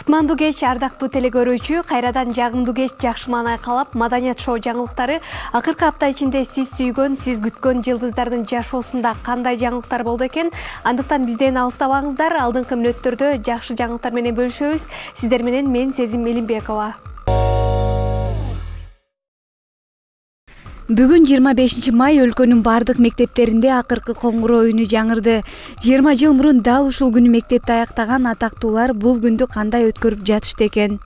Кутмандуу кеч ардактуу телекөрүүчү, кайрадан жагымдуу кеч жакшы маанай каалап, Маданият шоу жаңылыктары акыркы апта ичинде сиз сүйгөн, сиз күткөн жылдыздардын жашоосунда кандай жаңылыктар болду экен? Андыктан бизден алыстабаңыздар, алдыңкы мүнөттөрдө жакшы жаңылыктар менен бөлүшөбүз. Сиздер менен мен Сезим Элимбекова. Бүгүн 25 май өлкөнүн бардык мектептеринде акыркы коңгуроо үнү жаңырды. 20 жыл мурун дал ушул күнү мектепти аяктаган атактуулар бул күндү кандай өткөрүп жатышты экен?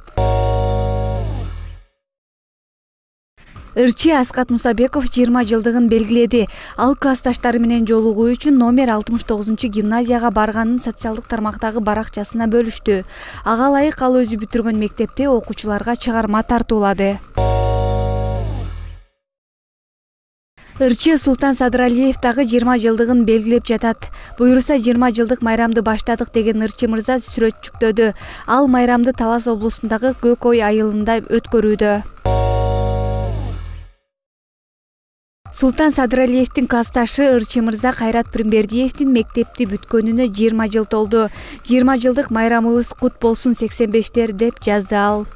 Ырчы Аскат Мусабеков 20 жылдыгын белгиледи. Ал классташтары менен жолугуу үчүн номер 69-гимназияга барганын социалдык тармактагы баракчасына бөлүштү. Ага ылайык ал өзү бүтүргөн мектепте окуучуларга чыгарма тартуулады. Ырчы Султан Садыралиев дагы 20 жылдыгын белгилеп жатат. Буюрса 20 жылдык майрамды баштадык деген Ырчы мырза сүрөт жүктөдү. Ал майрамды Талас облусундагы Көк Ой айылында өткөрүүдө. Султан Садыралиевдин классташы Ырчы мырза Кайрат Пирмбердиевдин мектепти бүткөнүнө 20 жыл толду. 20 жылдык майрамыбыз кут болсун 85-тер деп жазды ал.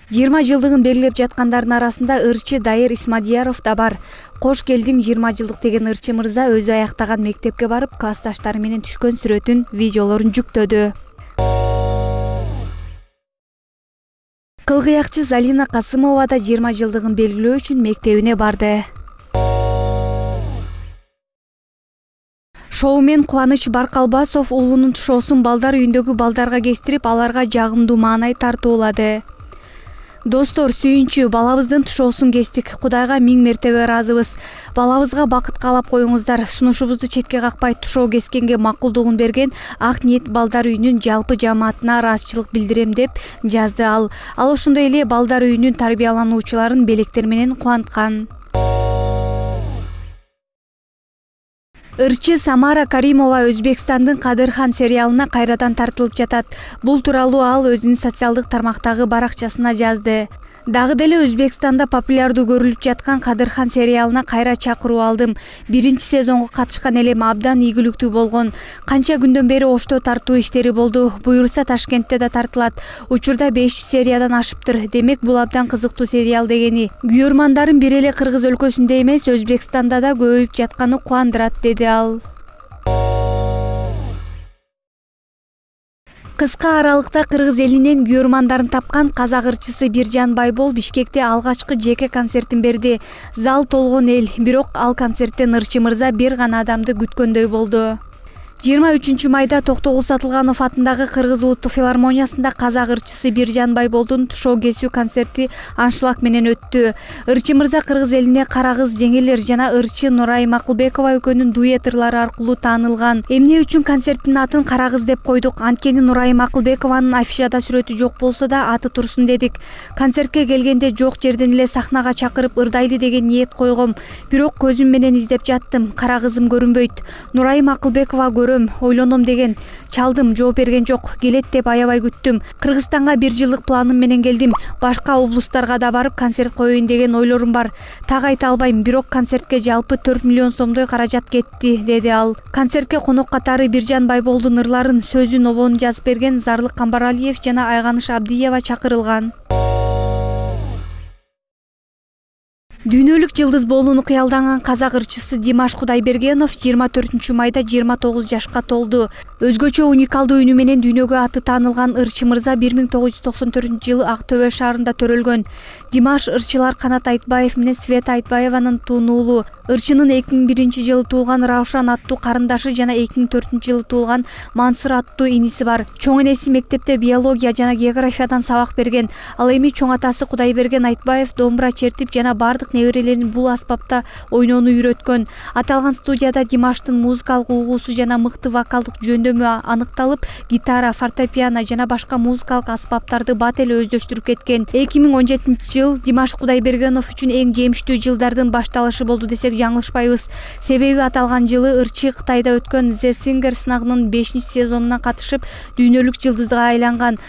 20 жылдыгын белгилеп жаткандардын арасында Ырчы Дайыр Исмадияров да бар. Кош келдиң 20 жылдык деген Ырчы мырза өзү аяктаган мектепке барып, классташтары менен түшкөн сүрөтүн, видеолорун жүктөдү. Кылгыякчы Залина Касымова да 20 жылдыгын белгилөө үчүн мектебине барды. Шоумен Кубаныч Баркалбасов уулунун тушоосун балдар үйүндөгү балдарга кестирип, аларга жагымдуу маанай тартуулады. Достор, сүйүнчү, балабыздын тушоосун кестик. Кудайга миң мертебе ыраазыбыз. Балабызга бакыт каалап коюңуздар. Сунушубузду четке какпай тушоо кескенге макулдугун берген Ак Ниет балдар үйүнүн жалпы жамаатына ыраазычылык билдирем деп жазды ал. Ал ошондой эле балдар үйүнүн тарбиялануучуларын белектер менен кубанткан. Ырчы Самара Каримова Өзбекстандын Кадырхан сериалына кайрадан тартылып жатат. Бул тууралуу ал өзүнүн социалдык тармактагы баракчасына жазды. Дагы деле Өзбекстанда популярдуу көрүлүп жаткан Кадырхан сериалына кайра чакыруу алдым. Биринчи сезонго катышкан элем абдан ийгиликтүү болгон. Канча күндөн бери Ошто тартуу иштери болду. Буюрса Ташкентте да тартылат. Учурда 500 сериядан ашыптыр. Демек бул абдан кызыктуу сериал дегени. Күйөрмандарын бир эле Кыргыз өлкөсүндө эмес, Өзбекстанда да көбөйүп жатканы кубандырат, деди ал. Кыска аралыкта Кыргыз элинен күйөрмандарын тапкан казак ырчысы Биржан Байбол Бишкекте алгачкы жеке концертин берди. Зал толгон эл, бирок ал концерттен Ырчы мырза бир гана адамды күткөндөй болду. 23 майда Токтогул Сатылганов атындагы Кыргыз улуттук филармониясында казак ырчысы Биржан Байболдун тушоо кесүү концерти аншлаг менен өттү. Ырчы мырза Кыргыз элине Кара кыз жеңелер жана ырчы Нурай Макулбекова экөөнүн дуэт ырлары аркылуу таанылган. Эмне үчүн концерттин атын Кара кыз деп койдук? Анткени Нурай Макулбекованын афишада сүрөтү жок болсо да аты турсун дедик. Концертке келгенде жок жерден эле сахнага чакырып ырдайлы деген ниет койгом. Бирок көзүм менен издеп жаттым. Кара кызым көрүнбөйт. Нурай Макулбекова ойлоном деген чалдым, жооп берген жок. Келет деп аябай күттүм. Кыргызстанга 1 жылдык планым менен келдим. Башка облустарга да барып концерт коеюн деген ойлорум бар. Так айта албайм, бирок концертке жалпы 4 миллион сомдой каражат кетти, деди ал. Концертке конок катары Биржан Байболдун ырларын, сөзүн, обонун жазып берген Зарлык Камбаралиев жана Айганыш Абдиева чакырылган. Дүйнөлүк жылдыз болууну кыялданган казак ырчысы Димаш Кудайбергенов 24 майда 29 жашка толду. Өзгөчө уникалдуу үнү менен дүйнөгө аты таанылган Ырчы мырза 1994-жылы Ак Төбө шаарында төрөлгөн. Димаш ырчылар Канат Айтбаев менен Света Айтбаеванын туунулу. Ырчынын 2001-жылы туулган Раушан аттуу карындашы жана 2004-жылы туулган Мансыр аттуу иниси бар. Чоң энеси мектепте биология жана географиядан сабак берген. Ал эми чоң атасы Кудайберген Айтбаев домбура чертип жана бардык неберелерин бул аспапта ойноону үйрөткөн. Аталган студияда Димаштын музыкалык угуусу жана мыкты вокалдык жөндөмү аныкталып, гитара, фортепиано жана башка музыкалык аспаптарды бат эле өздөштүрүп кеткен. 2017-жыл Димаш Кудайбергенов үчүн эң жемиштүү жылдардын башталышы болду десек жаңылышпайбыз. Себеби аталган жылы ырчы Кытайда өткөн The Singer сынагынын 5-сезонуна катышып, дүйнөлүк жылдызга айланган.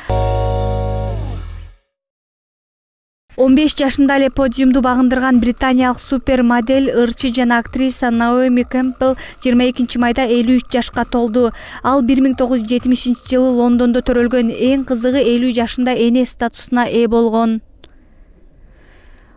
15 жашында эле подиумду багындырган британиялык супер модель, ырчы жана актриса Наоми Кэмпбелл 22 майда 53 жашка толду. Ал 1970-жылы Лондондо төрөлгөн. Эң кызыгы 50 жашында эне статусуна ээ болгон.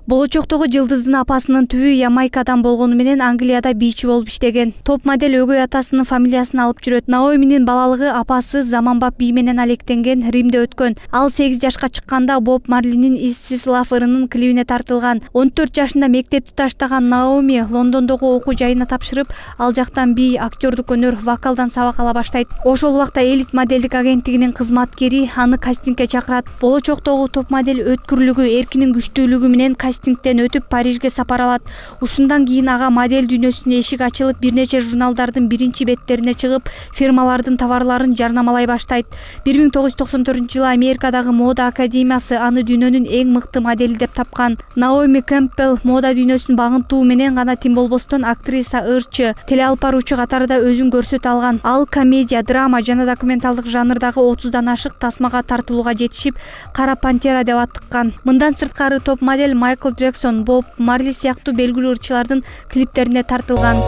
Болочоктогу жылдыздын апасынын түбү Ямайкадан болгону менен Англияда бийчи болуп иштеген. Топ модель өгөй атасынын фамилиясын алып жүрөт. Наоминин балалыгы апасы заманбап бий менен алектенген, Римде өткөн. Ал 8 жашка чыкканда Боб Марлинин Is This Love ырынын клибине тартылган. 14 жашында мектепти таштаган Наоми Лондондогу окуу жайына тапшырып, ал жактан бий, актёрдук өнөр, вокалдан сабак ала баштайт. Ошол убакта элит моделдик агенттигинин кызматкери аны кастингге чакырат. Болочоктогу топ модель өткүрлүгү, эркинин күчтүүлүгү менен кастингден өтүп Парижге сапар алат. Ушундан кийин ага модель дүйнөсүнө эшик ачылып, бир нече журналдардын биринчи беттерине чыгып, фирмалардын товарларын жарнамалай баштайт. 1994-жылы Америкадагы мода академиясы аны дүйнөнүн эң мыкты модели деп тапкан. Наоми Кэмпбелл мода дүйнөсүн багынтуу менен гана тим болбостон актриса, ырчы, теле алып баруучу катарында өзүн көрсөтө алган. Ал комедия, драма жана документалдык жанрдагы 30дан ашык тасмага тартылууга жетишип, Кара пантера деп аттыккан. Мындан сырткары топ модель Майкл Джексон, Боб Марли сыяктуу белгилүү ырчылардын клиптерине тартылган.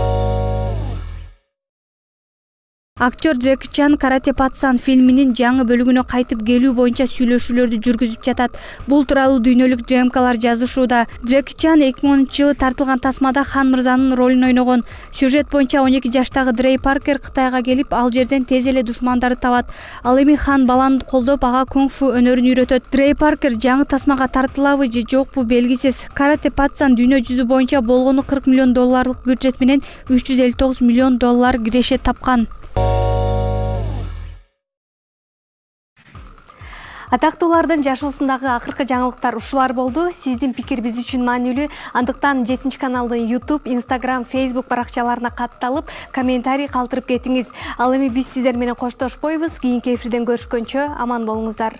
Актер Джеки Чан Карате Пацан фильминин жаңы бөлүгүнө кайтып келүү боюнча сүйлөшүүлөрдү жүргүзүп жатат. Бул тууралуу дүйнөлүк ЖМКлар жазышууда. Джеки Чан 2010-жылы тартылган тасмада Хан мырзанын ролун ойногон. Сюжет боюнча 12 жаштагы Дрей Паркер Кытайга келип, ал жерден тез эле душмандарды табат. Ал эми Хан баланы колдоп, ага кунг-фу өнөрүн үйрөтөт. Дрей Паркер жаңы тасмага тартылабы же жокпу белгисиз. Карате Пацан дүйнө жүзү боюнча болгону $40 миллион бюджет менен $359 миллион киреше тапкан. Атактуулардын жашоосундагы акыркы жаңылыктар ушулар болду. Сиздин пикир биз үчүн маанилүү. Андыктан 7 каналдын YouTube, Instagram, Facebook баракчаларына катталып, комментарий калтырып кетиңиз. Ал эми биз сиздер менен коштошпойбуз. Кийинки эфирден көрүшкөнчө аман болуңуздар.